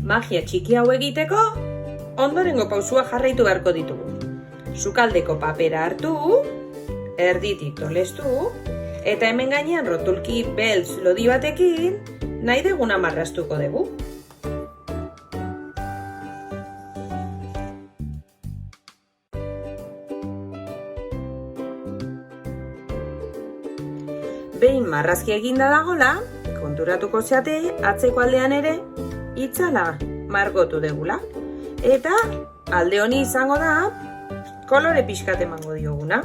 Magia txiki hau egiteko, ondorengo pausua jarraitu beharko ditugu. Sukaldeko papera hartu, erditik tolestu, eta hemen gainean rotulki beltz lodi batekin nahi deguna marraztuko dugu. Behin marrazki eginda dagola, konturatuko zeate atzeko aldean ere itzala margotu degula. Eta alde honi izango da kolore pixkat emango dioguna.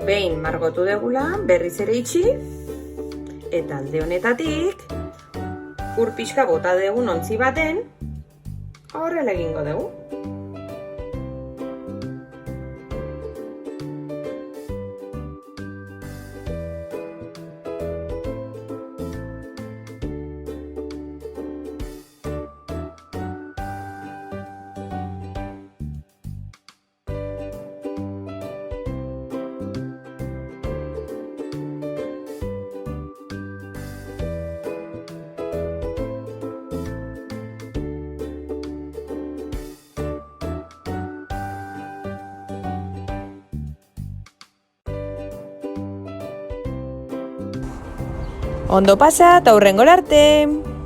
Behin margotu degula, berriz ere itxi, eta alde honetatik ur pixka bota degun ontzi baten, horrela egingo dugu. Ondo pasa eta hurrengora arte!